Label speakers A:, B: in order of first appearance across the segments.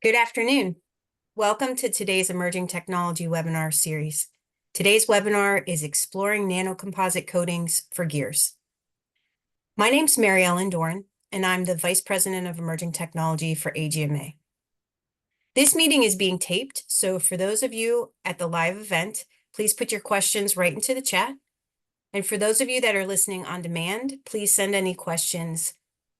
A: Good afternoon. Welcome to today's Emerging Technology webinar series. Today's webinar is Exploring Nanocomposite Coatings for Gears. My name's Mary Ellen Doran, and I'm the Vice President of Emerging Technology for AGMA. This meeting is being taped, so for those of you at the live event, please put your questions right into the chat. And for those of you that are listening on demand, please send any questions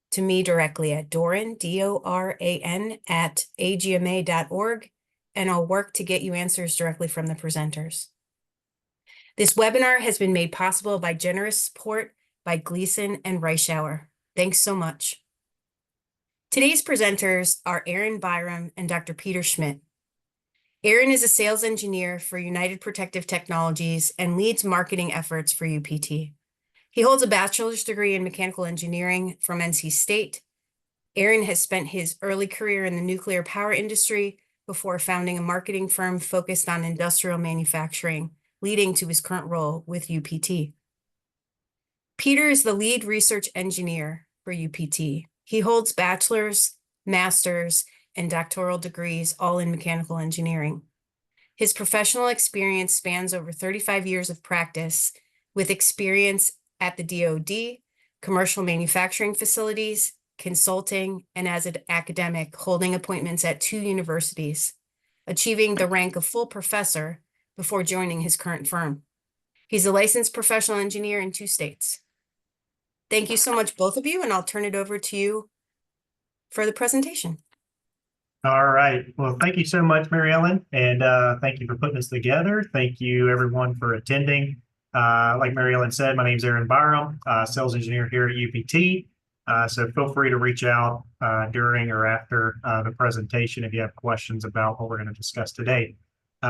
A: to me directly at Doran, D-O-R-A-N, @agma.org, and I'll work to get you answers directly from the presenters. This webinar has been made possible by generous support by Gleason and Reischauer. Thanks so much. Today's presenters are Aaron Byram and Dr. Peter Schmidt. Aaron is a sales engineer for United Protective Technologies and leads marketing efforts for UPT. He holds a bachelor's degree in mechanical engineering from NC State. Aaron has spent his early career in the nuclear power industry before founding a marketing firm focused on industrial manufacturing, leading to his current role with UPT. Peter is the lead research engineer for UPT. He holds bachelor's, master's, and doctoral degrees, all in mechanical engineering. His professional experience spans over 35 years of practice, with experience at the DoD, commercial manufacturing facilities, consulting, and as an academic, holding appointments at 2 universities, achieving the rank of full professor before joining his current firm. He's a licensed professional engineer in 2 states. Thank you so much, both of you, and I'll turn it over to you for the presentation.
B: All right. Well, thank you so much, Mary Ellen, and thank you for putting this together. Thank you, everyone, for attending. Like Mary Ellen said, my name is Aaron Byram, sales engineer here at UPT. So feel free to reach out during or after the presentation if you have questions about what we're going to discuss today.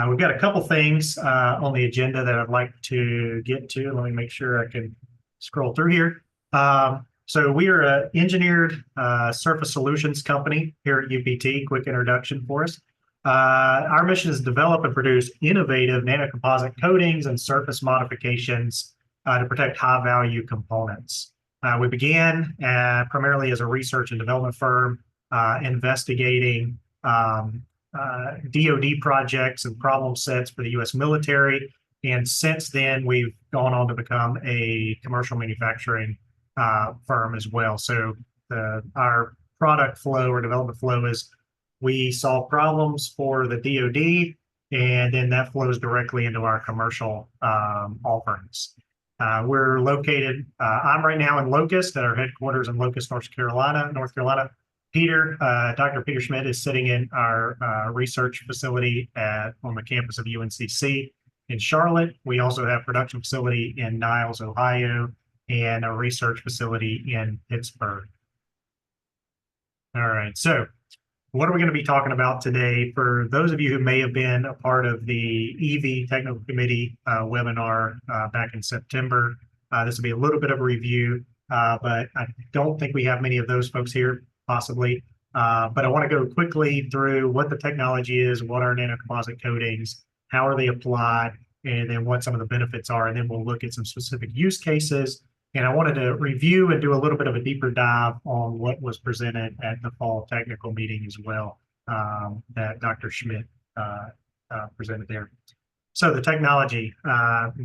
B: We've got a couple things on the agenda that I'd like to get to. Let me make sure I can scroll through here. So we are an engineered surface solutions company here at UPT. Quick introduction for us. Our mission is to develop and produce innovative nanocomposite coatings and surface modifications to protect high-value components. We began primarily as a research and development firm investigating DoD projects and problem sets for the U.S. military. And since then, we've gone on to become a commercial manufacturing firm as well. So our product flow or development flow is we solve problems for the DoD, and then that flows directly into our commercial offerings. We're located, I'm right now in Locust at our headquarters in Locust, North Carolina. Dr. Peter Schmidt is sitting in our research facility on the campus of UNCC in Charlotte. We also have a production facility in Niles, Ohio, and a research facility in Pittsburgh. All right, so what are we going to be talking about today? For those of you who may have been a part of the EV Technical Committee webinar back in September, this will be a little bit of a review, but I don't think we have many of those folks here, possibly. But I want to go quickly through what the technology is, what are nanocomposite coatings, how are they applied, and then what some of the benefits are, and then we'll look at some specific use cases. And I wanted to review and do a little bit of a deeper dive on what was presented at the fall technical meeting as well that Dr. Schmidt presented there. So the technology,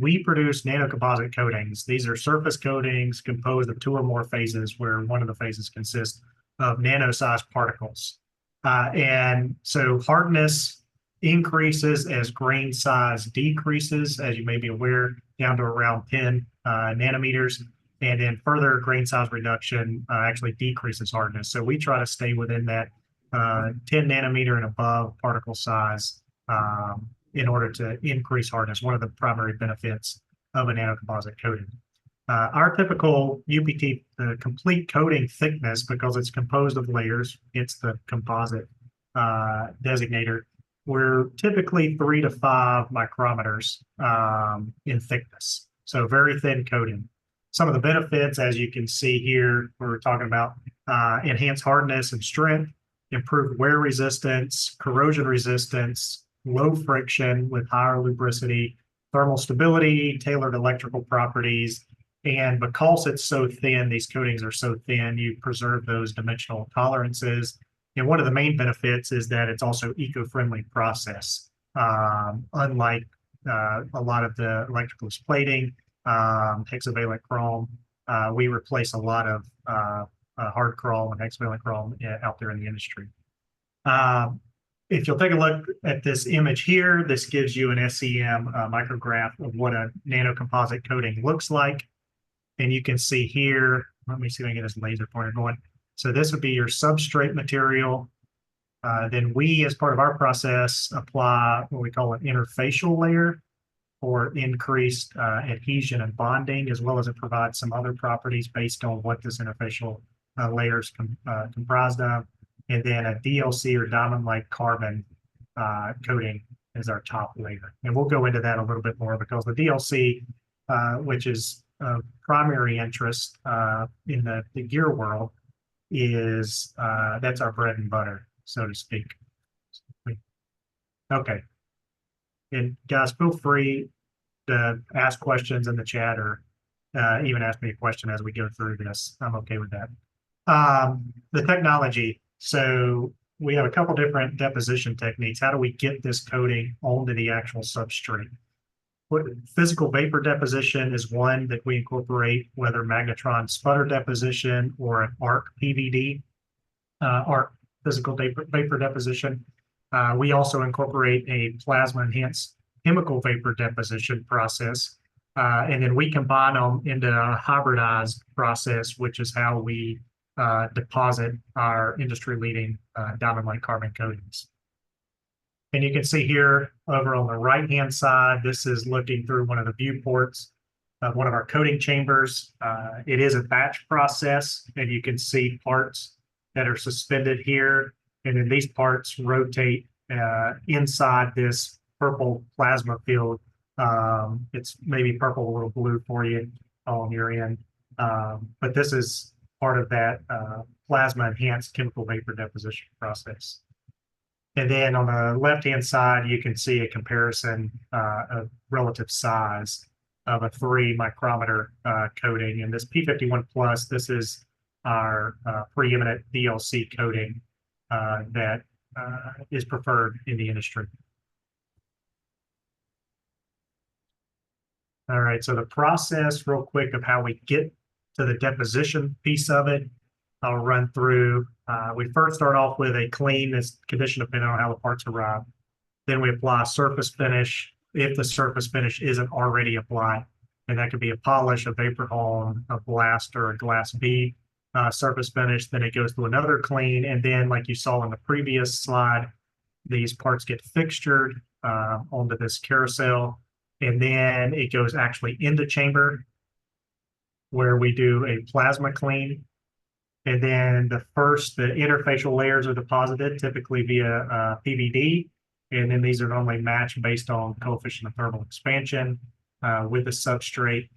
B: we produce nanocomposite coatings. These are surface coatings composed of 2 or more phases, where one of the phases consists of nano-sized particles. And so hardness increases as grain size decreases, as you may be aware, down to around 10 nanometers. And then further grain size reduction actually decreases hardness. So we try to stay within that 10 nanometer and above particle size in order to increase hardness, one of the primary benefits of a nanocomposite coating. Our typical UPT complete coating thickness, because it's composed of layers, it's the composite designator, we're typically 3 to 5 micrometers in thickness. So very thin coating. Some of the benefits, as you can see here, we're talking about enhanced hardness and strength, improved wear resistance, corrosion resistance, low friction with higher lubricity, thermal stability, tailored electrical properties. And because it's so thin, these coatings are so thin, you preserve those dimensional tolerances And one of the main benefits is that it's also eco-friendly process. Unlike a lot of the electrical plating, hexavalent chrome, we replace a lot of hard chrome and hexavalent chrome out there in the industry. If you'll take a look at this image here, this gives you an SEM micrograph of what a nanocomposite coating looks like. And you can see here, let me see if I can get this laser pointer going. So this would be your substrate material. Then we, as part of our process, apply what we call an interfacial layer for increased adhesion and bonding, as well as it provides some other properties based on what this interfacial layer is comprised of. And then a DLC or diamond-like carbon coating is our top layer. And we'll go into that a little bit more because the DLC, which is of primary interest in the gear world, is that's our bread and butter, so to speak. Okay. And guys, feel free to ask questions in the chat or even ask me a question as we go through this. I'm okay with that. The technology. So we have a couple different deposition techniques. How do we get this coating onto the actual substrate? Physical vapor deposition is one that we incorporate, whether magnetron sputter deposition or an arc PVD, arc physical vapor deposition. We also incorporate a plasma enhanced chemical vapor deposition process. And then we combine them into a hybridized process, which is how we deposit our industry-leading diamond-like carbon coatings. And you can see here over on the right-hand side, this is looking through one of the viewports of one of our coating chambers. It is a batch process, and you can see parts that are suspended here. And then these parts rotate inside this purple plasma field. It's maybe purple, a little blue for you on your end. But this is part of that plasma enhanced chemical vapor deposition process. And then on the left-hand side, you can see a comparison of relative size of a 3 micrometer coating. And this P51 Plus, this is our preeminent DLC coating that is preferred in the industry. All right, so the process real quick of how we get to the deposition piece of it, I'll run through. We first start off with a clean that's condition dependent on how the parts arrive. Then we apply surface finish if the surface finish isn't already applied. And that could be a polish, a vapor hone, a blast, or a glass bead surface finish. Then it goes to another clean. And then, like you saw in the previous slide, these parts get fixtured onto this carousel. And then it goes actually into chamber where we do a plasma clean. And then the interfacial layers are deposited typically via PVD. And then these are normally matched based on coefficient of thermal expansion with the substrate.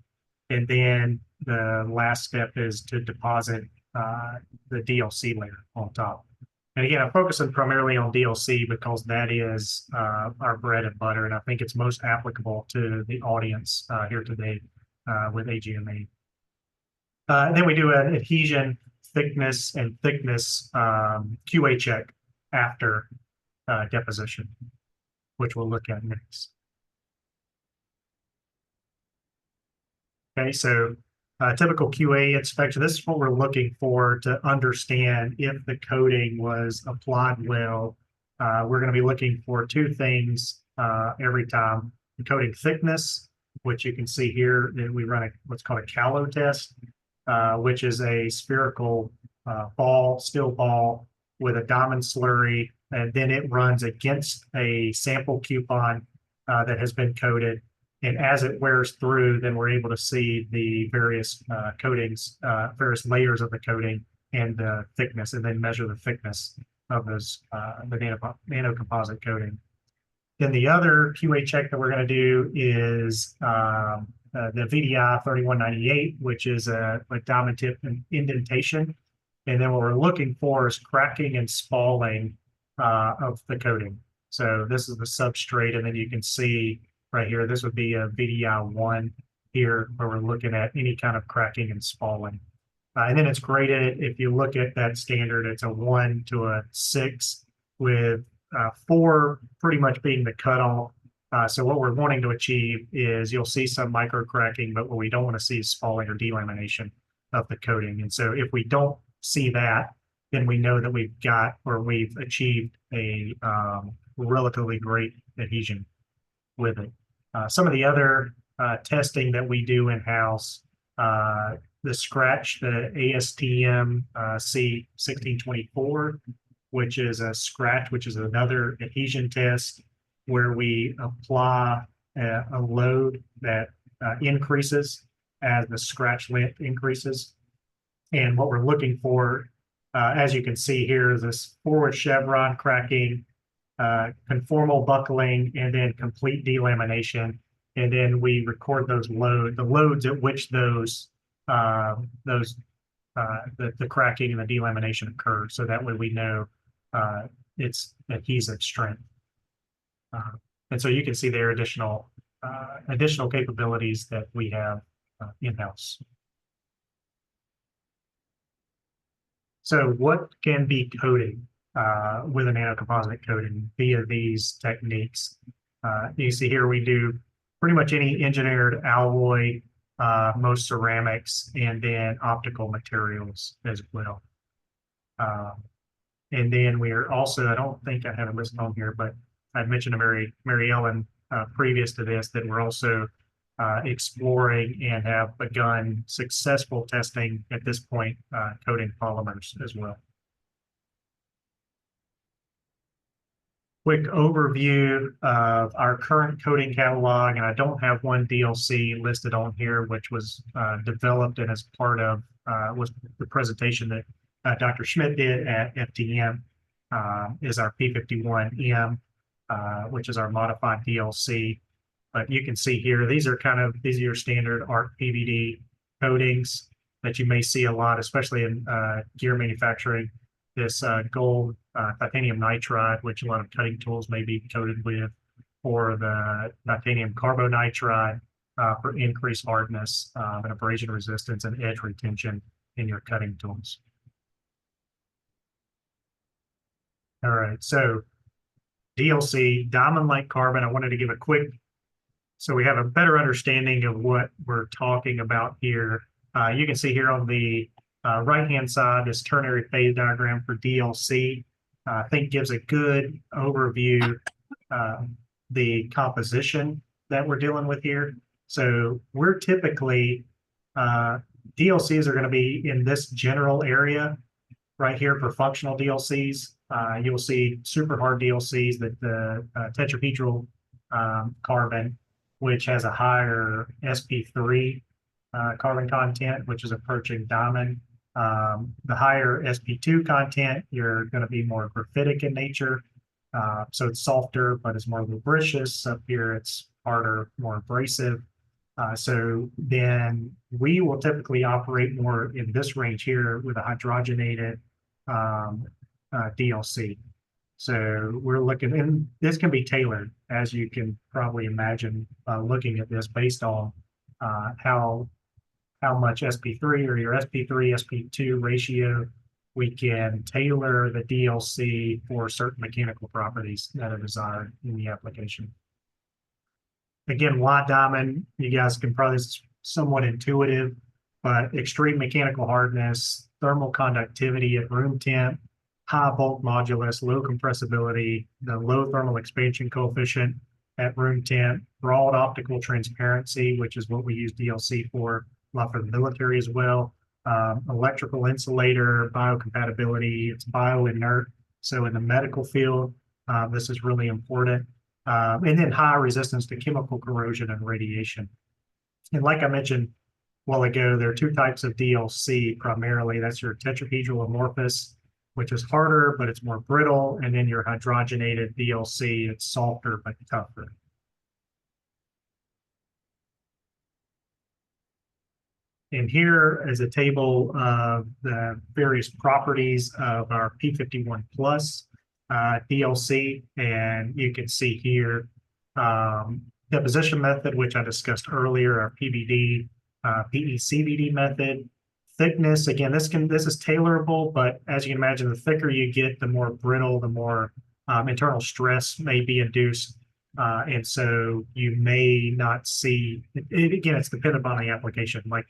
B: And then the last step is to deposit the DLC layer on top. And again, I'm focusing primarily on DLC because that is our bread and butter. And I think it's most applicable to the audience here today with AGME. Then we do an adhesion, thickness, and thickness QA check after deposition, which we'll look at next. Okay, so typical QA inspection, this is what we're looking for to understand if the coating was applied well. We're going to be looking for 2 things every time. The coating thickness, which you can see here, that we run what's called a callow test, which is a spherical steel ball with a diamond slurry, and then it runs against a sample coupon that has been coated. And as it wears through, then we're able to see the various coatings, various layers of the coating and the thickness, and then measure the thickness of those the nanocomposite coating. Then the other QA check that we're going to do is the VDI 3198, which is a diamond tip indentation. And then what we're looking for is cracking and spalling of the coating. So this is the substrate, and then you can see right here, this would be a VDI 1 here, where we're looking at any kind of cracking and spalling. And then it's graded. If you look at that standard, it's a 1 to a 6, with 4 pretty much being the cutoff. So what we're wanting to achieve is you'll see some micro cracking, but what we don't want to see is spalling or delamination of the coating. And so if we don't see that, then we know that we've achieved a relatively great adhesion with it. Some of the other testing that we do in-house, the scratch, the ASTM C1624, which is a scratch, which is another adhesion test where we apply a load that increases as the scratch length increases. And what we're looking for, as you can see here, is this forward chevron cracking, conformal buckling, and then complete delamination. And then we record the loads at which the cracking and the delamination occur. So that way we know its adhesive strength. And so you can see there are additional capabilities that we have in-house. So what can be coated with a nanocomposite coating via these techniques? You see here we do pretty much any engineered alloy, most ceramics, and then optical materials as well. And then we are also, I don't think I have it listed on here, but I mentioned to Mary Ellen previous to this that we're also exploring and have begun successful testing at this point, coating polymers as well. Quick overview of our current coating catalog, and I don't have one DLC listed on here, which was developed and as part of was the presentation that Dr. Schmidt did at FTM, is our P51M, which is our modified DLC. But you can see here, these are your standard ARC PVD coatings that you may see a lot, especially in gear manufacturing. This gold titanium nitride, which a lot of cutting tools may be coated with, or the titanium carbonitride for increased hardness and abrasion resistance and edge retention in your cutting tools. All right, so DLC, diamond-like carbon. I wanted to give a quick, so we have a better understanding of what we're talking about here. You can see here on the right-hand side, this ternary phase diagram for DLC, I think gives a good overview, the composition that we're dealing with here. So we're typically, DLCs are going to be in this general area right here for functional DLCs. You'll see super hard DLCs, that the tetrahedral carbon, which has a higher sp3 carbon content, which is approaching diamond. The higher sp2 content, you're going to be more graphitic in nature. So it's softer, but it's more lubricious. Up here, it's harder, more abrasive. So then we will typically operate more in this range here with a hydrogenated DLC. So we're looking, and this can be tailored, as you can probably imagine, looking at this based on how much sp3 or your sp3 sp2 ratio. We can tailor the DLC for certain mechanical properties that are desired in the application. Again, why diamond? You guys can probably, it's somewhat intuitive, but extreme mechanical hardness, thermal conductivity at room temp, high bulk modulus, low compressibility, the low thermal expansion coefficient at room temp, broad optical transparency, which is what we use DLC for, a lot for the military as well. Electrical insulator, biocompatibility, it's bioinert. So in the medical field, this is really important. And then high resistance to chemical corrosion and radiation. And like I mentioned a while ago, there are two types of DLC primarily. That's your tetrahedral amorphous, which is harder, but it's more brittle. And then your hydrogenated DLC, it's softer, but tougher. And here is a table of the various properties of our P51 Plus DLC. And you can see here deposition method, which I discussed earlier, our PVD, PECVD method, thickness, again, this is tailorable, but as you can imagine, the thicker you get, the more brittle, the more internal stress may be induced. And so you may not see, again, it's dependent on the application. Like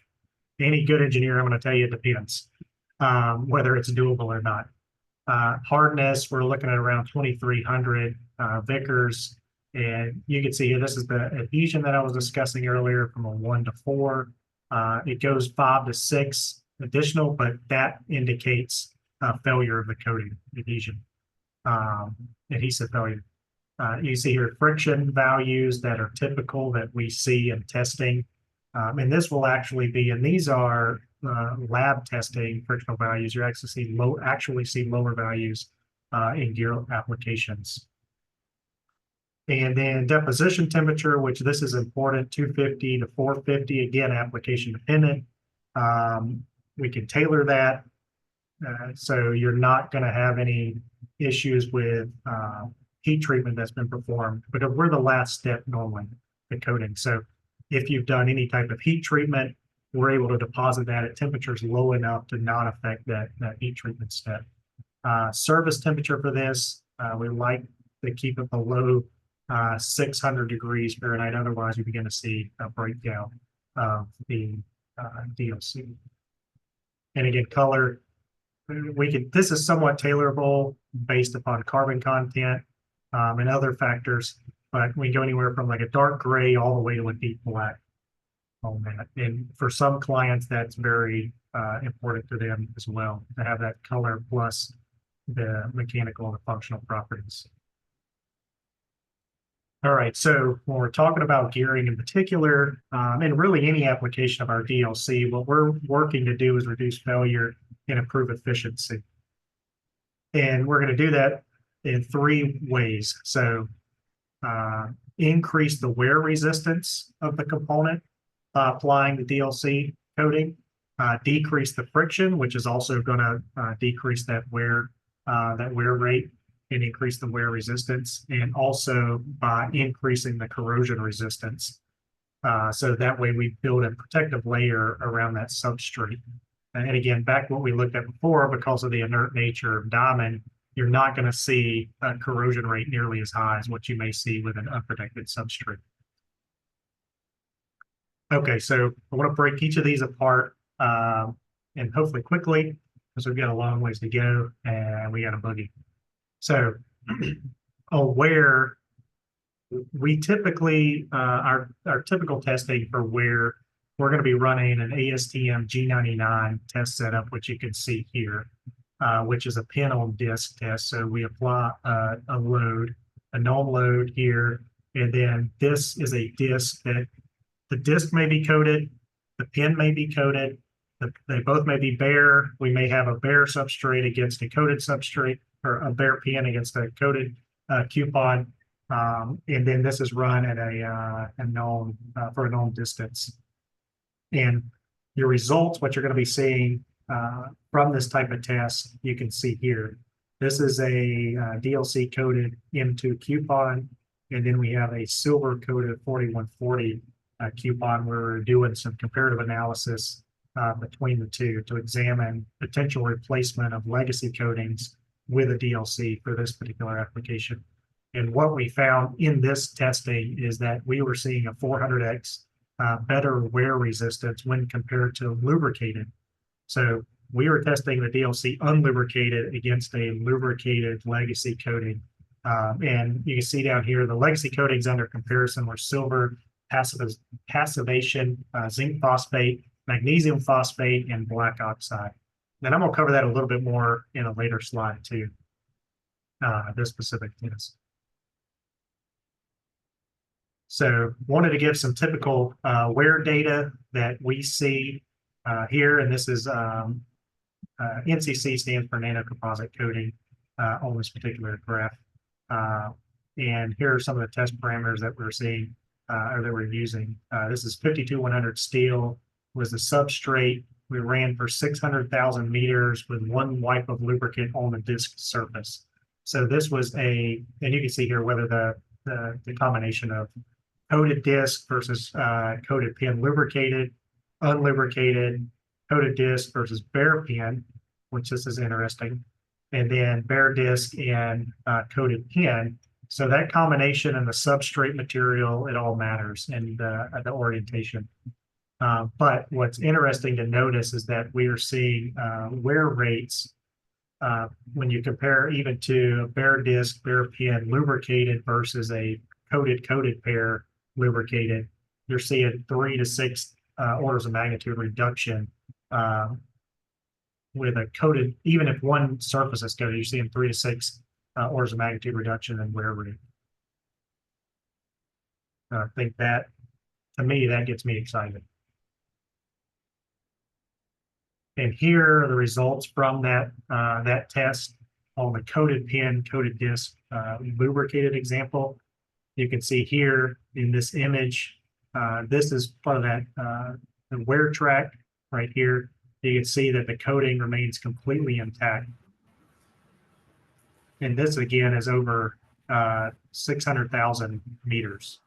B: any good engineer, I'm going to tell you it depends whether it's doable or not. Hardness, we're looking at around 2,300 Vickers. And you can see here, this is the adhesion that I was discussing earlier from a 1 to 4. It goes 5 to 6 additional, but that indicates failure of the coating adhesion, adhesive failure. You see here friction values that are typical that we see in testing. And this will actually be, and these are lab testing frictional values. You actually see lower values in gear applications. And then deposition temperature, which this is important, 250 to 450, again, application dependent. We can tailor that. So you're not going to have any issues with heat treatment that's been performed, because we're the last step normally, the coating. So if you've done any type of heat treatment, we're able to deposit that at temperatures low enough to not affect that heat treatment step. Service temperature for this, we like to keep it below 600 degrees Fahrenheit. Otherwise, you begin to see a breakdown of the DLC. And again, color, this is somewhat tailorable based upon carbon content and other factors, but we go anywhere from like a dark gray all the way to a deep black on that. And for some clients, that's very important to them as well, to have that color plus the mechanical and the functional properties. All right, so when we're talking about gearing in particular, and really any application of our DLC, what we're working to do is reduce failure and improve efficiency. And we're going to do that in 3 ways. So increase the wear resistance of the component by applying the DLC coating, decrease the friction, which is also going to decrease that wear rate and increase the wear resistance, and also by increasing the corrosion resistance. So that way we build a protective layer around that substrate. And again, back to what we looked at before, because of the inert nature of diamond, you're not going to see a corrosion rate nearly as high as what you may see with an unprotected substrate. Okay, so I want to break each of these apart and hopefully quickly, because we've got a long ways to go and we got a boogie. So wear, we typically, our typical testing for wear, we're going to be running an ASTM G99 test setup, which you can see here, which is a pin on disc test. So we apply a load, a known load here, and then this is a disc that the disc may be coated, the pin may be coated, they both may be bare. We may have a bare substrate against a coated substrate, or a bare pin against a coated coupon, and then this is run at a known for a known distance. And your results, what you're going to be seeing from this type of test, you can see here. This is a DLC coated M2 coupon, and then we have a silver coated 4140 coupon where we're doing some comparative analysis between the two to examine potential replacement of legacy coatings with a DLC for this particular application. And what we found in this testing is that we were seeing a 400x better wear resistance when compared to lubricated. So we were testing the DLC unlubricated against a lubricated legacy coating. And you can see down here, the legacy coatings under comparison were silver, passivation, zinc phosphate, magnesium phosphate, and black oxide. And I'm going to cover that a little bit more in a later slide too, this specific test. So wanted to give some typical wear data that we see here, and this is NCC stands for nanocomposite coating on this particular graph. And here are some of the test parameters that we're seeing or that we're using. This is 52100 steel was the substrate. We ran for 600,000 meters with 1 wipe of lubricant on the disc surface. So this was and you can see here whether the combination of coated disc versus coated pin lubricated, unlubricated, coated disc versus bare pin, which this is interesting, and then bare disc and coated pin. So that combination and the substrate material, it all matters, and the orientation. But what's interesting to notice is that we are seeing wear rates when you compare even to a bare disc, bare pin lubricated versus a coated pair lubricated. You're seeing 3 to 6 orders of magnitude reduction with a coated, even if one surface is coated, you're seeing 3 to 6 orders of magnitude reduction in wear rate. I think that, to me, that gets me excited. And here are the results from that test on the coated pin, coated disc, lubricated example. You can see here in this image, this is part of that the wear track right here. You can see that the coating remains completely intact. And this again is over 600,000 meters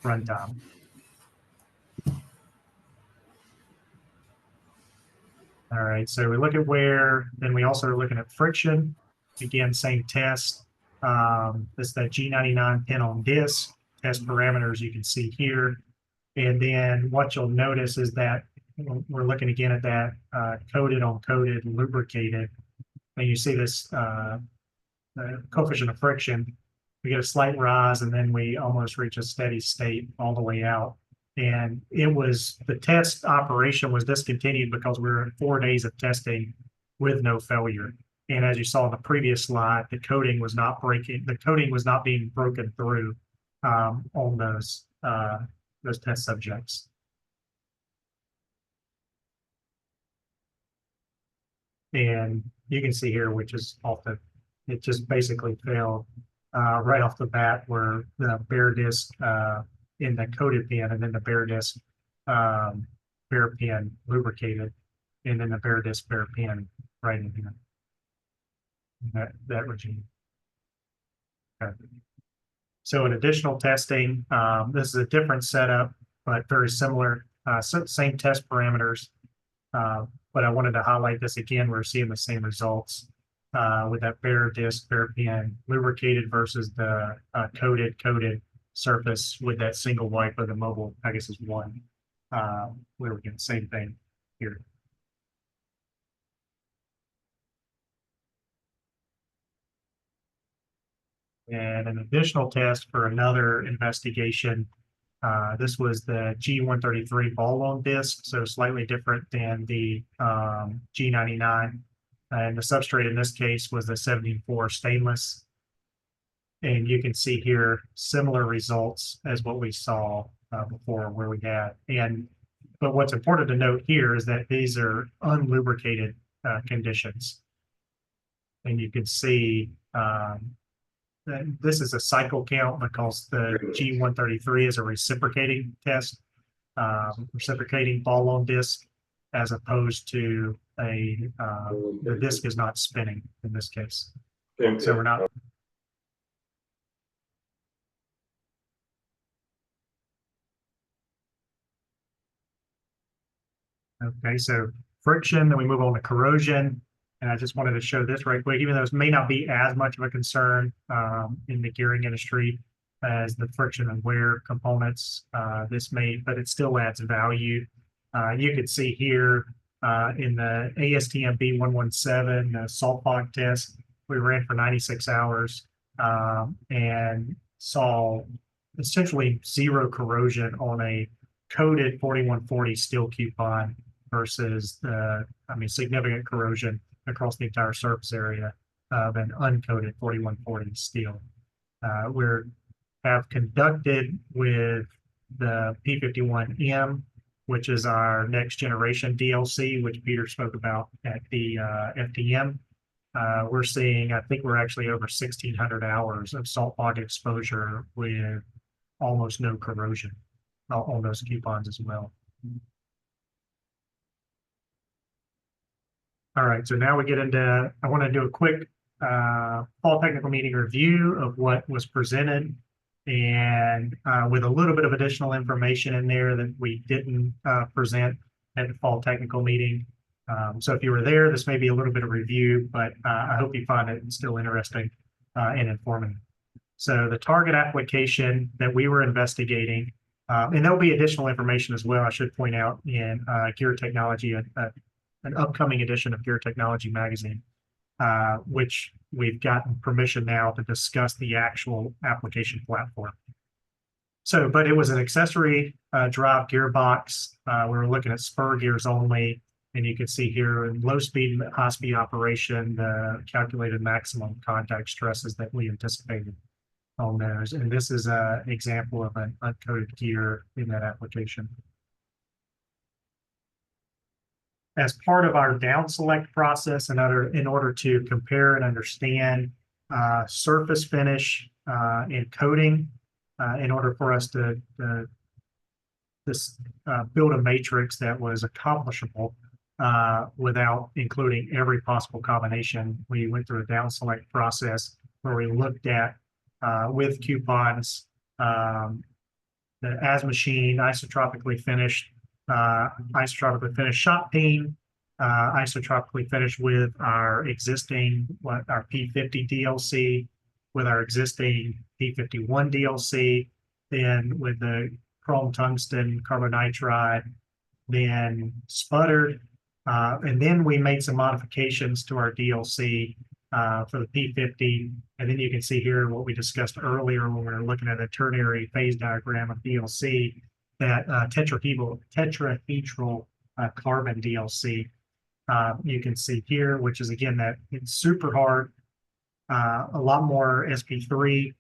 B: runtime. All right, so we look at wear, then we also are looking at friction. Again, same test. This is that G99 pin on disc. Test parameters you can see here. And then what you'll notice is that we're looking again at that coated on coated, lubricated. And you see this coefficient of friction. We get a slight rise, and then we almost reach a steady state all the way out. And it was, the test operation was discontinued because we were in 4 days of testing with no failure. And as you saw in the previous slide, the coating was not being broken through on those test subjects. And you can see here, which is it just basically failed right off the bat, where the bare disc in the coated pin, and then the bare disc bare pin lubricated, and then the bare disc bare pin right in here. That regime. Okay. So in additional testing, this is a different setup, but very similar, same test parameters. But I wanted to highlight this again. We're seeing the same results with that bare disc, bare pin lubricated versus the coated surface with that single wipe of the mobile Pegasus 1. We were getting the same thing here. And an additional test for another investigation. This was the G133 ball-on disc, so slightly different than the G99. And the substrate in this case was the 74 stainless. And you can see here similar results as what we saw before, where we had. But what's important to note here is that these are unlubricated conditions. And you can see this is a cycle count because the G133 is a reciprocating test, reciprocating ball-on disc, as opposed to the disc is not spinning in this case. So we're not. Okay, so friction, then we move on to corrosion. And I just wanted to show this right quick, even though this may not be as much of a concern in the gearing industry as the friction and wear components. But it still adds value. You can see here in the ASTM B117, the salt fog test, we ran for 96 hours and saw essentially zero corrosion on a coated 4140 steel coupon versus significant corrosion across the entire surface area of an uncoated 4140 steel. We have conducted with the P51M, which is our next generation DLC, which Peter spoke about at the FDM. We're seeing, I think we're actually over 1,600 hours of salt fog exposure with almost no corrosion on those coupons as well. All right, so now we get into, I want to do a quick fall technical meeting review of what was presented, and with a little bit of additional information in there that we didn't present at the fall technical meeting. So if you were there, this may be a little bit of review, but I hope you find it still interesting and informative. So the target application that we were investigating, and there'll be additional information as well, I should point out, in Gear Technology, an upcoming edition of Gear Technology magazine, which we've gotten permission now to discuss the actual application platform. So, but it was an accessory drive gearbox. We were looking at spur gears only, and you can see here in low speed and high speed operation, the calculated maximum contact stresses that we anticipated on those. And this is an example of an uncoated gear in that application. As part of our down select process, in order to compare and understand surface finish and coating, in order for us to build a matrix that was accomplishable without including every possible combination, we went through a down select process where we looked at with coupons, the as machined, isotropically finished shot peen, isotropically finished with our existing our P50 DLC, with our existing P51 DLC, then with the chrome tungsten carbonitride, then sputtered, and then we made some modifications to our DLC for the P50. And then you can see here what we discussed earlier when we were looking at a ternary phase diagram of DLC, that tetrahedral carbon DLC. You can see here, which is again that it's super hard, a lot more SP3,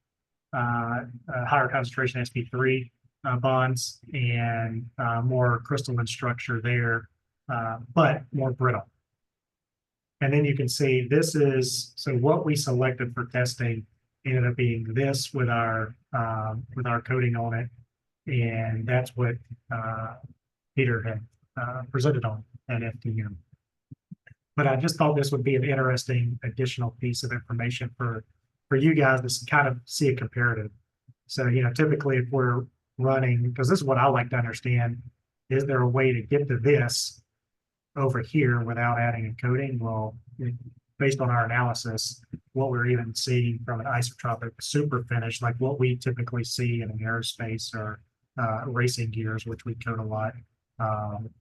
B: higher concentration SP3 bonds, and more crystalline structure there, but more brittle. And then you can see this is, so what we selected for testing ended up being this with our coating on it. And that's what Peter had presented on at FDM. But I just thought this would be an interesting additional piece of information for you guys to kind of see a comparative. So, you know, typically if we're running, because this is what I like to understand, is there a way to get to this over here without adding a coating? Well, based on our analysis, what we're even seeing from an isotropic super finish, like what we typically see in an aerospace or racing gears, which we coat a lot,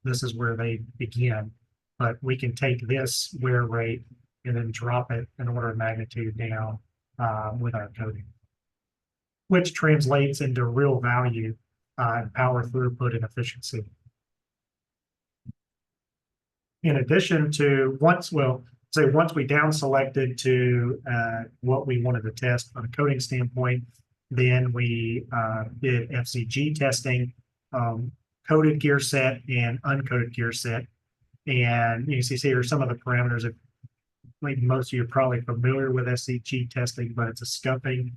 B: this is where they begin. But we can take this wear rate and then drop it an order of magnitude down with our coating, which translates into real value in power throughput and efficiency. In addition to once we down selected to what we wanted to test from a coating standpoint, then we did FCG testing, coated gear set and uncoated gear set. And you can see here some of the parameters that maybe most of you are probably familiar with FCG testing, but it's a scuffing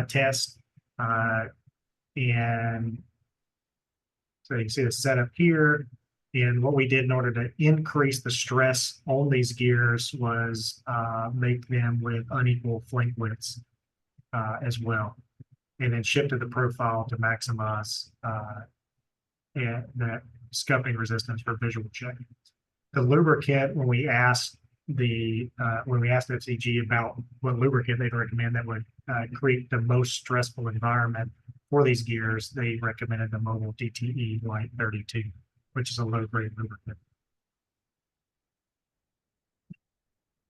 B: test. And so you can see the setup here. And what we did in order to increase the stress on these gears was make them with unequal flank widths as well. And then shifted the profile to maximize that scuffing resistance for visual check. The lubricant, when we asked FCG about what lubricant they'd recommend that would create the most stressful environment for these gears, they recommended the Mobile DTE Light 32, which is a low-grade lubricant.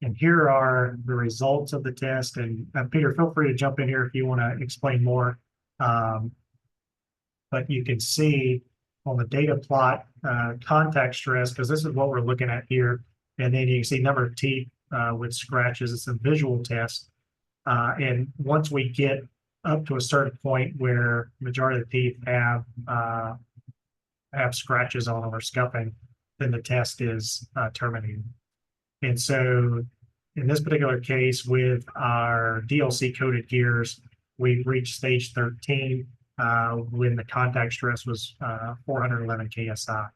B: And here are the results of the test. And Peter, feel free to jump in here if you want to explain more. But you can see on the data plot contact stress, because this is what we're looking at here. And then you can see number of teeth with scratches. It's a visual test. And once we get up to a certain point where the majority of the teeth have scratches on them or scuffing, then the test is terminated. And so in this particular case with our DLC coated gears, we reached stage 13 when the contact stress was 411 KSI.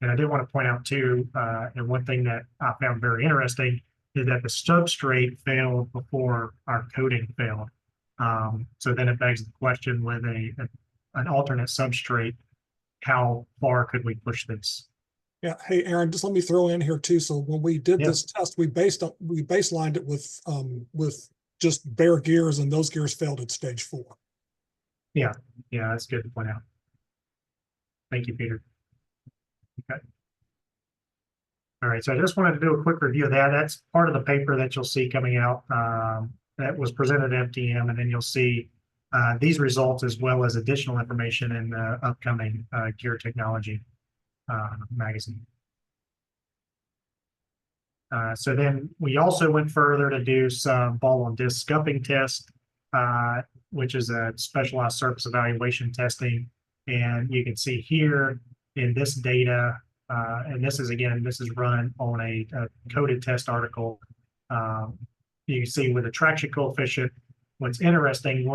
B: And I did want to point out too, and one thing that I found very interesting is that the substrate failed before our coating failed. So then it begs the question, with an alternate substrate, how far could we push this?
C: Yeah. Hey, Aaron, just let me throw in here too. So when we did
B: Yeah.
C: this test, we baselined it with just bare gears, and those gears failed at stage 4.
B: Yeah, that's good to point out. Thank you, Peter. Okay. All right, so I just wanted to do a quick review of that. That's part of the paper that you'll see coming out that was presented at FTM, and then you'll see these results as well as additional information in the upcoming Gear Technology magazine. So then we also went further to do some ball on disc scuffing test, which is a specialized surface evaluation testing. And you can see here in this data, and this is run on a coded test article. You can see with the traction coefficient, what's interesting,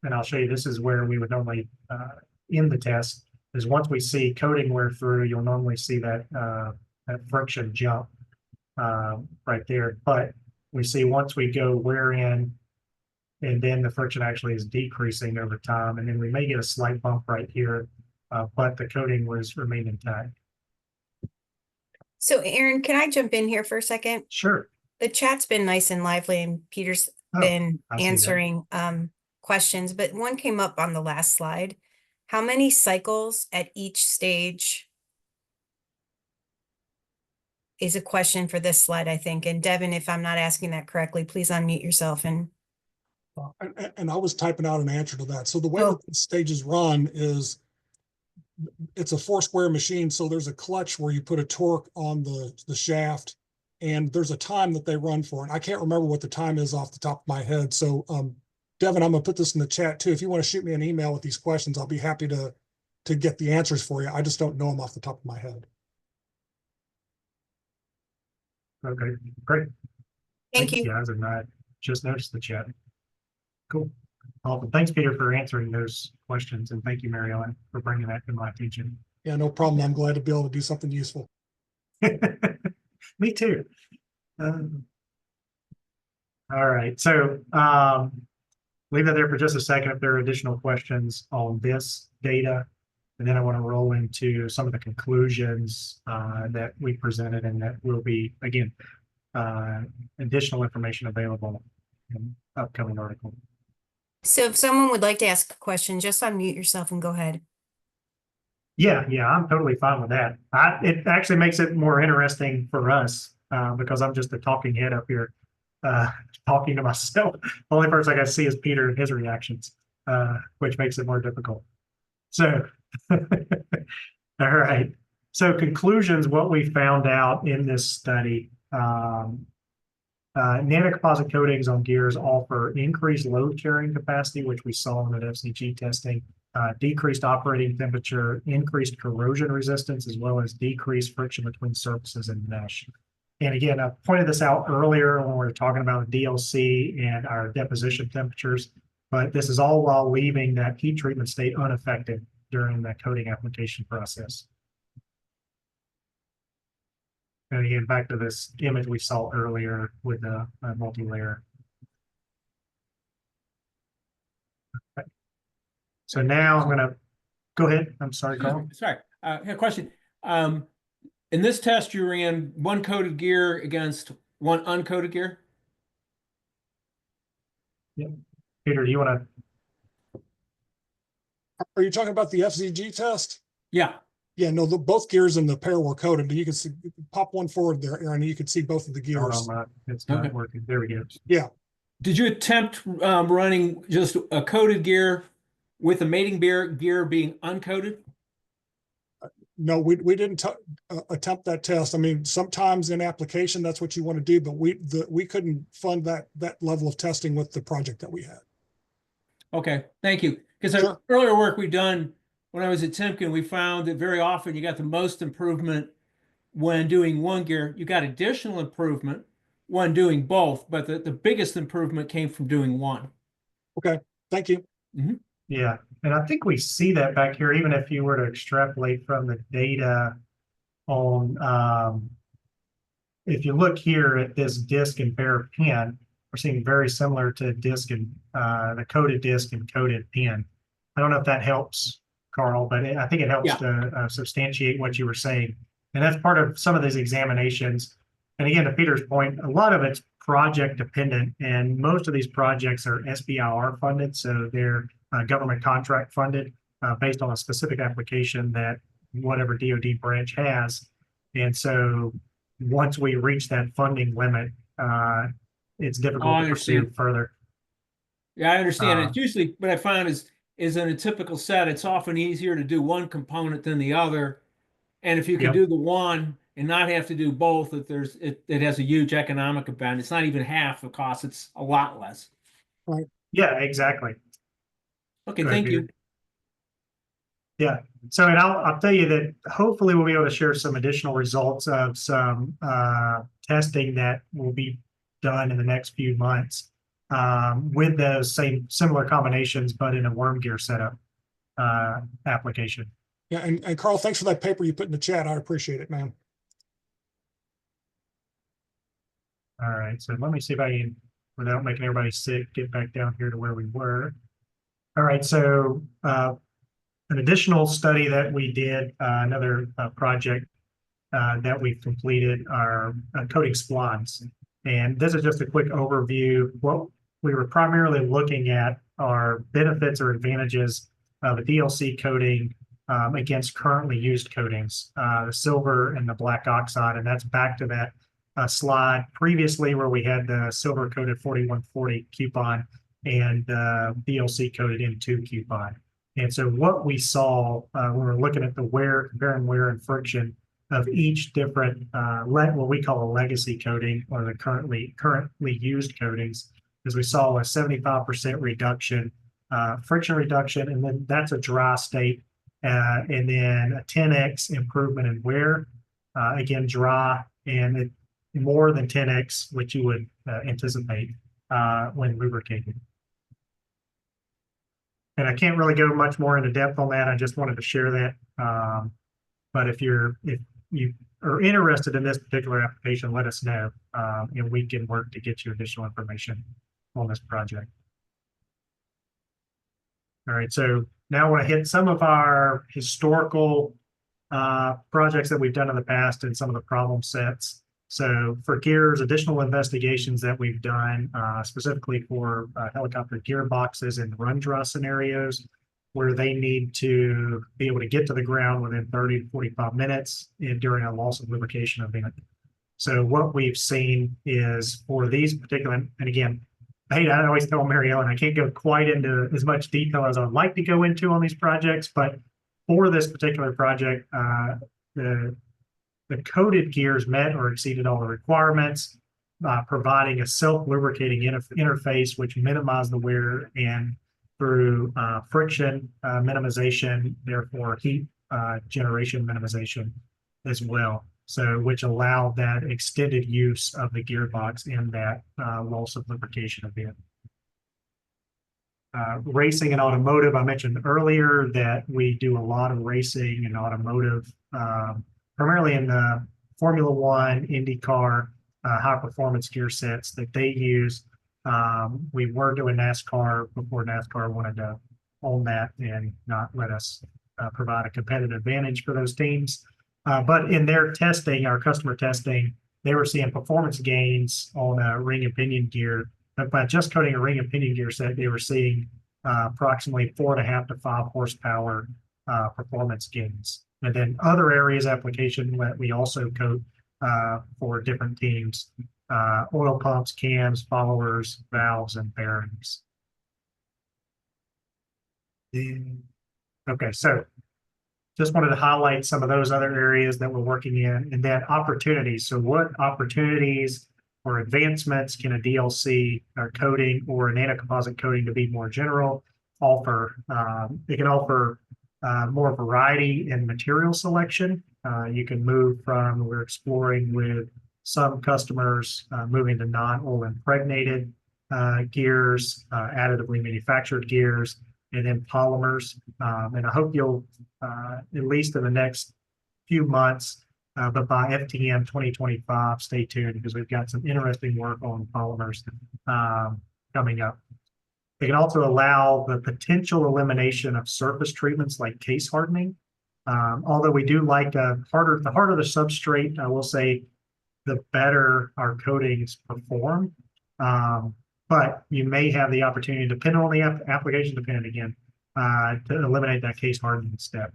B: and I'll show you, this is where we would normally end the test, is once we see coating wear through, you'll normally see that, that friction jump right there. But we see once we go wear in, and then the friction actually is decreasing over time, and then we may get a slight bump right here, but the coating was remained intact.
A: So Aaron, can I jump in here for a second?
B: Sure.
A: The chat's been nice and lively, and Peter's
B: Oh,
A: been
B: I see that.
A: answering questions, but one came up on the last slide. How many cycles at each stage is a question for this slide, I think. And Devin, if I'm not asking that correctly, please unmute yourself and
C: And I was typing out an answer to that. So the way that the stages run is it's a 4-square machine. So there's a clutch where you put a torque on the shaft, and there's a time that they run for. And I can't remember what the time is off the top of my head. So Devin, I'm gonna put this in the chat too. If you want to shoot me an email with these questions, I'll be happy to get the answers for you. I just don't know them off the top of my head.
B: Okay, great.
A: thank you.
B: Guys, and I just noticed the chat. Cool. Well, thanks, Peter, for answering those questions, and thank you, Mary Ellen, for bringing that to my attention.
C: Yeah, no problem. I'm glad to be able to do something useful.
B: Me too. All right, so leave that there for just a second if there are additional questions on this data. And then I want to roll into some of the conclusions that we presented, and that will be, again, additional information available in upcoming article.
A: So if someone would like to ask a question, just unmute yourself and go ahead.
B: Yeah, I'm totally fine with that. It actually makes it more interesting for us because I'm just a talking head up here, talking to myself. The only person I can see is Peter and his reactions, which makes it more difficult. So, all right. So conclusions, what we found out in this study, nanocomposite coatings on gears offer increased load carrying capacity, which we saw in that FCG testing, decreased operating temperature, increased corrosion resistance, as well as decreased friction between surfaces and mesh. And again, I pointed this out earlier when we were talking about DLC and our deposition temperatures, but this is all while leaving that heat treatment state unaffected during the coating application process. And again, back to this image we saw earlier with the multi-layer. Okay. So now I'm going to go ahead. I'm sorry, Carl.
D: Sorry, I have a question. In this test, you ran one coated gear against one uncoated gear?
B: Yeah. Peter, do you want to?
C: Are you talking about the FCG test?
D: Yeah.
C: Yeah, no, both gears in the pair were coated. You can see, pop one forward there, Aaron. You can see both of the gears.
B: It's not working. There we go.
C: Yeah.
D: Did you attempt running just a coated gear with a mating gear being uncoated?
C: No, we didn't attempt that test. I mean, sometimes in application, that's what you want to do, but we couldn't fund that level of testing with the project that we had.
D: Okay, thank you. Because
C: Sure.
D: Earlier work we've done when I was at Timken, we found that very often you got the most improvement when doing one gear. You got additional improvement when doing both, but the biggest improvement came from doing one.
C: Okay, thank you.
D: Mm-hmm.
B: Yeah, and I think we see that back here, even if you were to extrapolate from the data on, if you look here at this disc and bare pin, we're seeing very similar to disc and the coated disc and coated pin. I don't know if that helps, Carl, but I think it helps to substantiate what you were saying. And that's part of some of these examinations. And again, to Peter's point, a lot of it's project dependent, and most of these projects are SBIR funded, so they're government contract funded based on a specific application that whatever DoD branch has. And so once we reach that funding limit, it's
D: Oh,
B: difficult
D: I
B: to pursue
D: understand.
B: further.
D: Yeah, I understand.
B: Uh,
D: It's usually what I found is in a typical set, it's often easier to do one component than the other. And if you can
B: Yep.
D: do the one and not have to do both, it has a huge economic advantage. It's not even half the cost, it's a lot less.
C: Right.
B: Yeah, exactly.
D: Okay,
B: Go ahead,
D: thank
B: Peter.
D: you.
B: Yeah. So, and I'll tell you that hopefully we'll be able to share some additional results of some testing that will be done in the next few months with those similar combinations, but in a worm gear setup application.
C: Yeah, and Carl, thanks for that paper you put in the chat. I appreciate it, man.
B: All right. So let me see if I can, without making everybody sick, get back down here to where we were. All right. So an additional study that we did, another project that we've completed are coating splines. And this is just a quick overview. What we were primarily looking at are benefits or advantages of a DLC coating against currently used coatings, the silver and the black oxide. And that's back to that slide previously where we had the silver coated 4140 coupon and DLC coated M2 coupon. And so what we saw when we were looking at the wear, comparing wear and friction of each different what we call a legacy coating or the currently used coatings, is we saw a 75% reduction, friction reduction, and then that's a dry state, and then a 10x improvement in wear, again dry, and more than 10x, which you would anticipate when lubricated. And I can't really go much more into depth on that. I just wanted to share that. But if you are interested in this particular application, let us know, and we can work to get you additional information on this project. All right, so now I want to hit some of our historical projects that we've done in the past and some of the problem sets. So for gears, additional investigations that we've done specifically for helicopter gearboxes and run draw scenarios where they need to be able to get to the ground within 30 to 45 minutes during a loss of lubrication event. So what we've seen is for these particular, and again, I always tell Mary Ellen, I can't go quite into as much detail as I'd like to go into on these projects, but for this particular project, the coated gears met or exceeded all the requirements, providing a self-lubricating interface, which minimized the wear and through friction minimization, therefore heat generation minimization as well. So which allowed that extended use of the gearbox in that loss of lubrication event. Racing and automotive, I mentioned earlier that we do a lot of racing and automotive, primarily in the Formula One, IndyCar, high performance gear sets that they use. We were doing NASCAR before NASCAR wanted to own that and not let us provide a competitive advantage for those teams. But in their testing, our customer testing, they were seeing performance gains on a ring and pinion gear. But by just coating a ring and pinion gear set, they were seeing approximately 4.5 to 5 horsepower performance gains. And then other areas application that we also coat for different teams, oil pumps, cams, followers, valves, and bearings. Okay, so just wanted to highlight some of those other areas that we're working in, and then opportunities. So what opportunities or advancements can a DLC or coating or a nanocomposite coating, to be more general, offer? It can offer more variety in material selection. You can move from, we're exploring with some customers moving to non-oil impregnated gears, additively manufactured gears, and then polymers. And I hope you'll, at least in the next few months, but by FTM 2025, stay tuned because we've got some interesting work on polymers coming up. They can also allow the potential elimination of surface treatments like case hardening Although we do like the harder the substrate, I will say the better our coatings perform. But you may have the opportunity, depending on the application dependent again, to eliminate that case hardening step.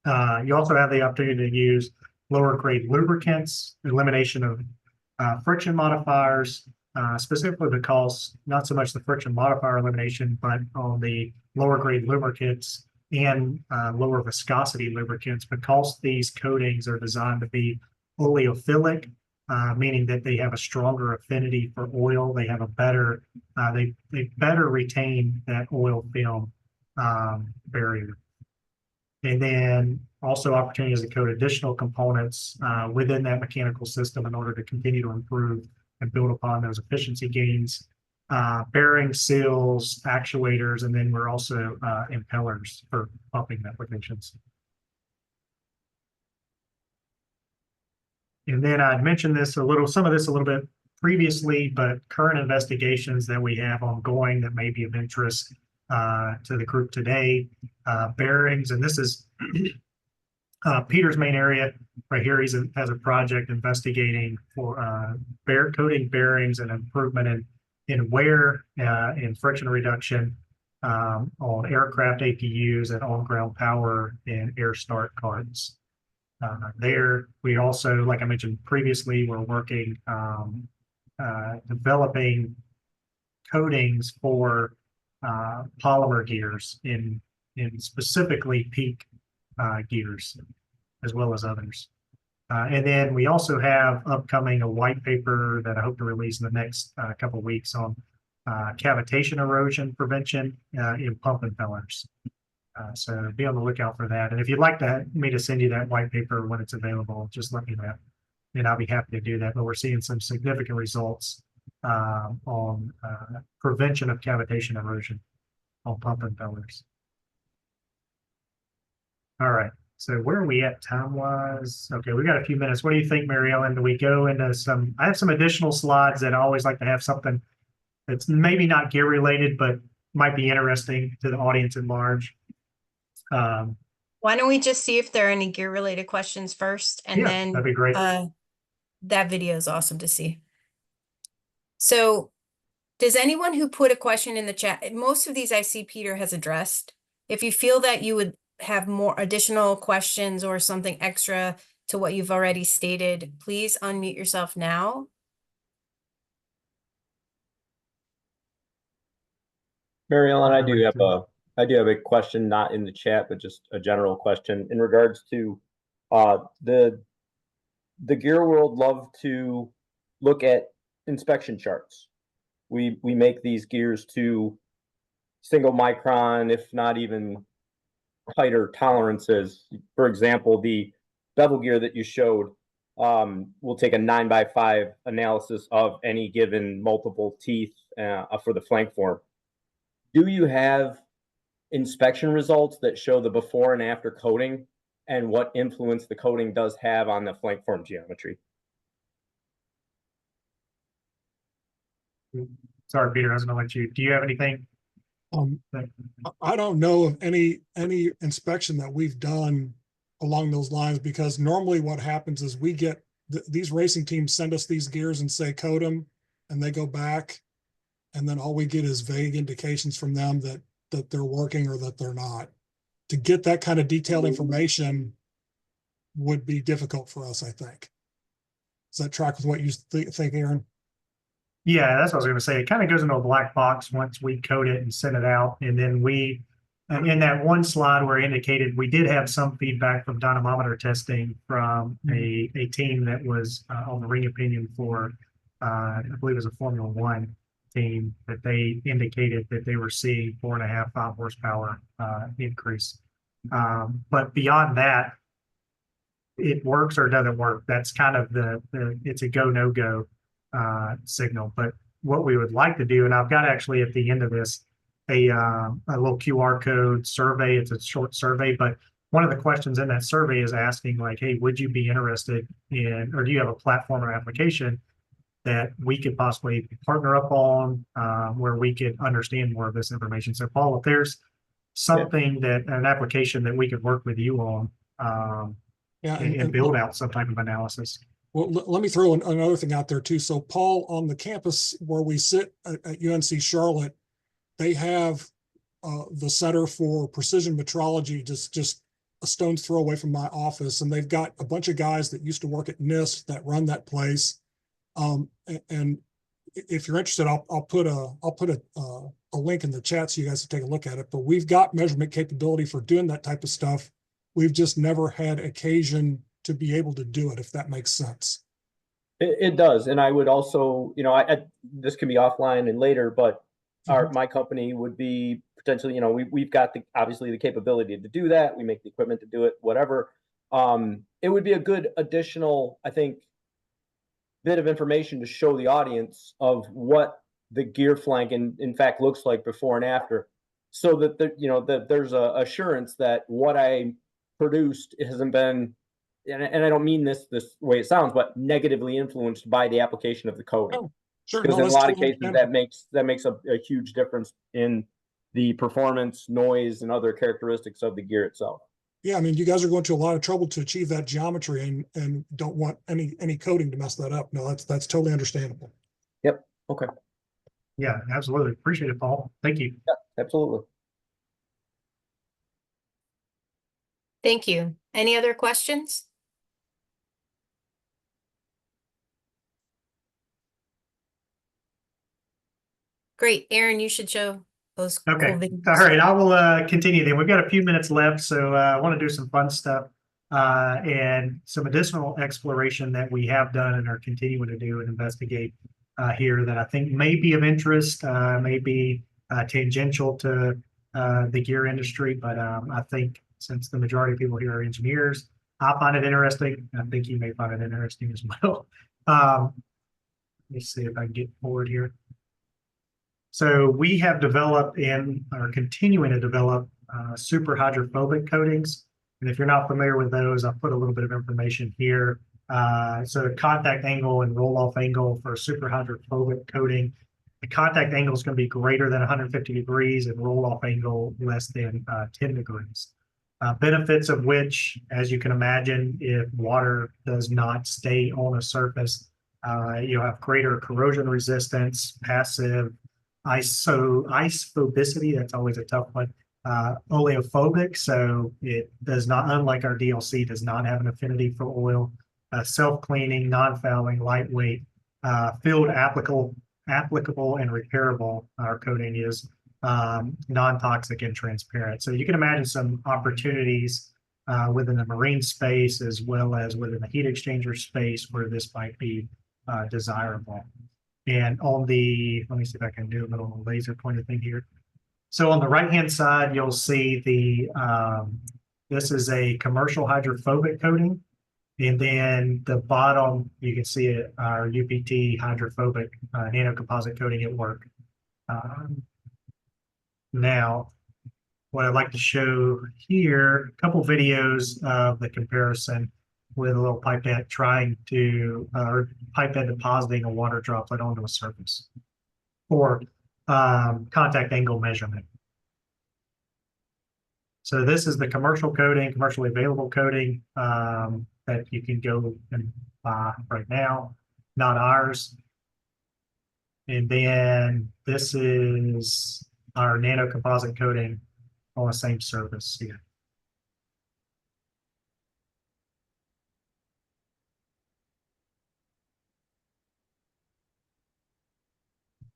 B: You also have the opportunity to use lower grade lubricants, elimination of friction modifiers, specifically because not so much the friction modifier elimination, but on the lower grade lubricants and lower viscosity lubricants, because these coatings are designed to be oleophilic, meaning that they have a stronger affinity for oil. They have a better, they better retain that oil film barrier. And then also opportunities to coat additional components within that mechanical system in order to continue to improve and build upon those efficiency gains. Bearings, seals, actuators, and then we're also impellers for pumping applications. And then I mentioned this some of this a little bit previously, but current investigations that we have ongoing that may be of interest to the group today, bearings, and this is Peter's main area right here. He has a project investigating for coating bearings and improvement in wear and friction reduction on aircraft APUs and on-ground power and air start cards. There, we also, like I mentioned previously, we're working developing coatings for polymer gears in specifically peak gears, as well as others. And then we also have upcoming a white paper that I hope to release in the next couple of weeks on cavitation erosion prevention in pump impellers. So be on the lookout for that. And if you'd like me to send you that white paper when it's available, just let me know, and I'll be happy to do that. But we're seeing some significant results on prevention of cavitation erosion on pump impellers. All right. So where are we at time-wise? Okay, we got a few minutes. What do you think, Mary Ellen? Do we go into some? I have some additional slides that I always like to have something that's maybe not gear related, but might be interesting to the audience at large.
A: Why don't we just see if there are any gear related questions first, and
B: Yeah,
A: then
B: that'd be great.
A: That video is awesome to see. So does anyone who put a question in the chat, most of these I see Peter has addressed. If you feel that you would have more additional questions or something extra to what you've already stated, please unmute yourself now.
E: Mary Ellen, I do have a question, not in the chat, but just a general question in regards to the gear world love to look at inspection charts. We make these gears to single micron, if not even tighter tolerances. For example, the bevel gear that you showed will take a 9x5 analysis of any given multiple teeth for the flank form. Do you have inspection results that show the before and after coating and what influence the coating does have on the flank form geometry?
B: Sorry, Peter, I was going to let you. Do you have anything?
C: I don't know of any inspection that we've done along those lines, because normally what happens is we get these racing teams send us these gears and say coat them, and they go back, and then all we get is vague indications from them that they're working or that they're not. To get that kind of detailed information would be difficult for us, I think. Does that track with what you think, Aaron?
B: Yeah, that's what I was going to say. It kind of goes into a black box once we code it and send it out. And then in that one slide where I indicated, we did have some feedback from dynamometer testing from a team that was on the ring opinion for, I believe it was a Formula One team, that they indicated that they were seeing 4.5, 5 horsepower increase. But beyond that, it works or doesn't work. That's kind of it's a go, no go signal. But what we would like to do, and I've got actually at the end of this a little QR code survey. It's a short survey, but one of the questions in that survey is asking like, hey, would you be interested in, or do you have a platform or application that we could possibly partner up on where we could understand more of this information? So Paul, if there's something that, an application that we could work with you on,
C: Yeah,
B: and build out some type of analysis.
C: well, let me throw another thing out there too. So Paul, on the campus where we sit at UNC Charlotte, they have the Center for Precision Metrology just a stone's throw away from my office, and they've got a bunch of guys that used to work at NIST that run that place. And if you're interested, I'll put a link in the chat so you guys can take a look at it. But we've got measurement capability for doing that type of stuff. We've just never had occasion to be able to do it, if that makes sense.
E: It does, and I would also, you know, this can be offline and later, but my company would be potentially, you know, we've got obviously the capability to do that. We make the equipment to do it, whatever. It would be a good additional, I think, bit of information to show the audience of what the gear flank in fact looks like before and after, so that that there's a assurance that what I produced hasn't been, and I don't mean this way it sounds, but negatively influenced by the application of the coating.
C: Oh, sure.
E: Because in a lot of cases that makes a huge difference in the performance, noise, and other characteristics of the gear itself.
C: Yeah, I mean, you guys are going to a lot of trouble to achieve that geometry, and don't want any coating to mess that up. No, that's totally understandable.
E: Yep. Okay.
B: Yeah, absolutely. Appreciate it, Paul. Thank you.
E: Yeah, absolutely.
A: Thank you. Any other questions? Great. Aaron, you should show those cool
B: Okay.
A: videos.
B: All right. I will continue then. We've got a few minutes left, so I want to do some fun stuff and some additional exploration that we have done and are continuing to do and investigate here that I think may be of interest, may be tangential to the gear industry. But I think since the majority of people here are engineers, I find it interesting. I think you may find it interesting as well. Let me see if I can get forward here. So we have developed and are continuing to develop super hydrophobic coatings. And if you're not familiar with those, I'll put a little bit of information here. So contact angle and roll-off angle for super hydrophobic coating. The contact angle is going to be greater than 150 degrees and roll-off angle less than 10 degrees. Benefits of which, as you can imagine, if water does not stay on a surface, you'll have greater corrosion resistance, passive isophobicity, that's always a tough one. Oleophobic, so it does not, unlike our DLC, does not have an affinity for oil. Self-cleaning, non-fouling, lightweight, field applicable and repairable. Our coating is non-toxic and transparent. So you can imagine some opportunities within the marine space as well as within the heat exchanger space where this might be desirable. And on the, let me see if I can do a little laser pointed thing here. So on the right-hand side, you'll see this is a commercial hydrophobic coating. And then the bottom, you can see it, our UPT hydrophobic nanocomposite coating at work. Now, what I'd like to show here, a couple videos of the comparison with a little pipette trying to, or pipette depositing a water droplet onto a surface for contact angle measurement. So this is the commercial coating, commercially available coating that you can go and buy right now, not ours. And then this is our nanocomposite coating on the same surface here.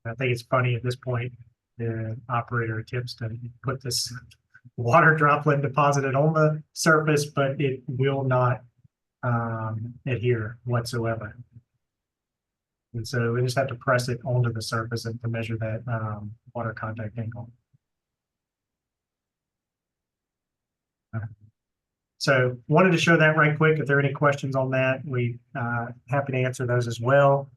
B: I think it's funny at this point, the operator attempts to put this water droplet deposited on the surface, but it will not adhere whatsoever. And so we just have to press it onto the surface and to measure that water contact angle. So wanted to show that right quick. If there are any questions on that, we happy to answer those as well.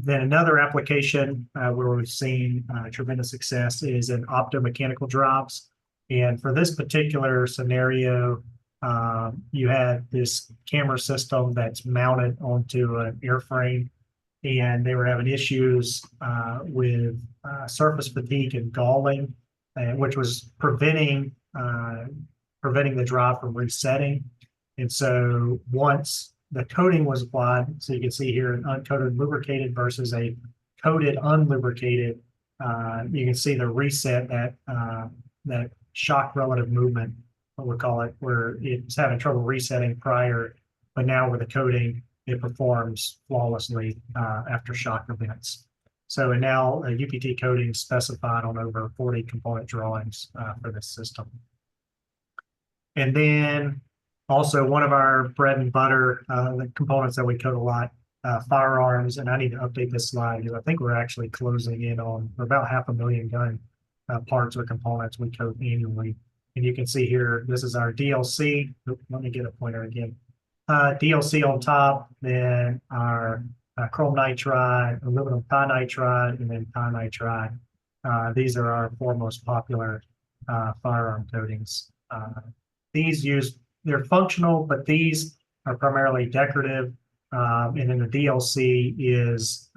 B: Then another application where we've seen tremendous success is in optomechanical drops. And for this particular scenario, you had this camera system that's mounted onto an airframe, and they were having issues with surface fatigue and galling which was preventing the drive from resetting. And so once the coating was applied, so you can see here an uncoated lubricated versus a coated unlubricated, you can see the reset, that shock relative movement, what we call it, where it's having trouble resetting prior, but now with the coating, it performs flawlessly after shock events. So, and now a UPT coating specified on over 40 component drawings for this system. And then also one of our bread and butter, the components that we coat a lot, firearms, and I need to update this slide because I think we're actually closing in on about 500,000 gun parts or components we coat annually. And you can see here, this is our DLC. Let me get a pointer again. DLC on top, then our chrome nitride, aluminum nitride, and then nitride. These are our four most popular firearm coatings. They're functional, but these are primarily decorative. And then the DLC is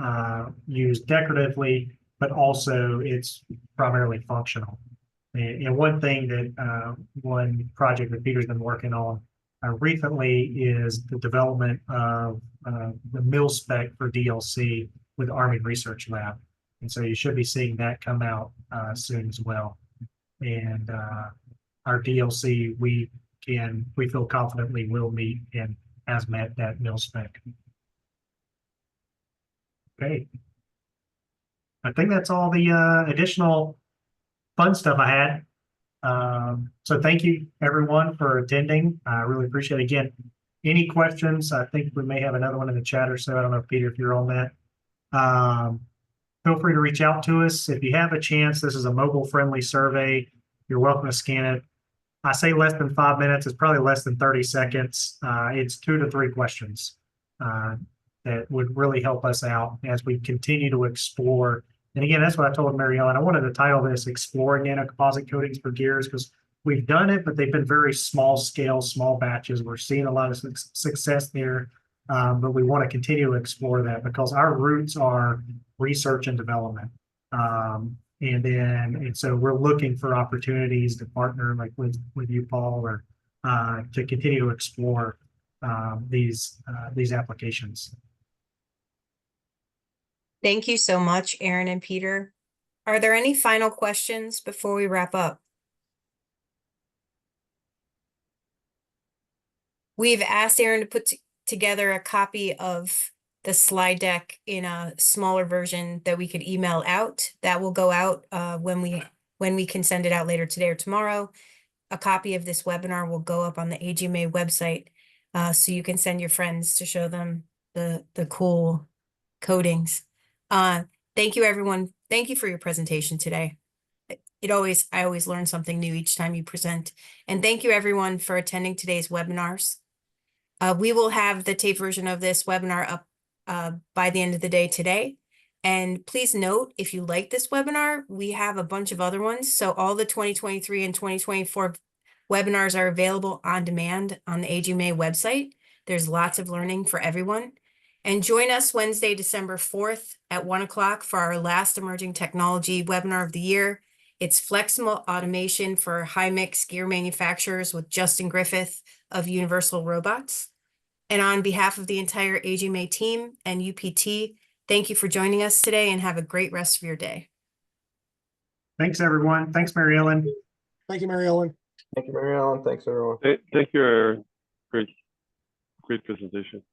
B: used decoratively, but also it's primarily functional. And one thing that one project that Peter's been working on recently is the development of the mil spec for DLC with the Army Research Lab. And so you should be seeing that come out soon as well. And our DLC, we feel confidently will meet and has met that mil spec. Okay. I think that's all the additional fun stuff I had. So thank you everyone for attending. I really appreciate it. Again, any questions? I think we may have another one in the chat or so. I don't know, Peter, if you're on that. Feel free to reach out to us. If you have a chance, this is a mobile friendly survey. You're welcome to scan it. I say less than 5 minutes. It's probably less than 30 seconds. It's 2 to 3 questions that would really help us out as we continue to explore. And again, that's what I told Mary Ellen. I wanted to title this Exploring Nanocomposite Coatings for Gears because we've done it, but they've been very small scale, small batches. We're seeing a lot of success there, but we want to continue to explore that because our roots are research and development. And so we're looking for opportunities to partner like with you, Paul, or to continue to explore these applications.
A: Thank you so much, Aaron and Peter. Are there any final questions before we wrap up? We've asked Aaron to put together a copy of the slide deck in a smaller version that we could email out. That will go out when we can send it out later today or tomorrow. A copy of this webinar will go up on the AGMA website, so you can send your friends to show them the cool coatings. Thank you, everyone. Thank you for your presentation today. I always learn something new each time you present. And thank you, everyone, for attending today's webinars. We will have the tape version of this webinar up by the end of the day today. And please note, if you like this webinar, we have a bunch of other ones. So all the 2023 and 2024 webinars are available on demand on the AGMA website. There's lots of learning for everyone. And join us Wednesday, December 4th at 1 o'clock for our last emerging technology webinar of the year. It's flexible automation for high mix gear manufacturers with Justin Griffith of Universal Robots. And on behalf of the entire AGMA team and UPT, thank you for joining us today and have a great rest of your day.
B: Thanks, everyone. Thanks, Mary Ellen.
C: Thank you, Mary Ellen.
E: Thank you, Mary Ellen. Thanks, everyone.
F: Thank you, Aaron. Great presentation.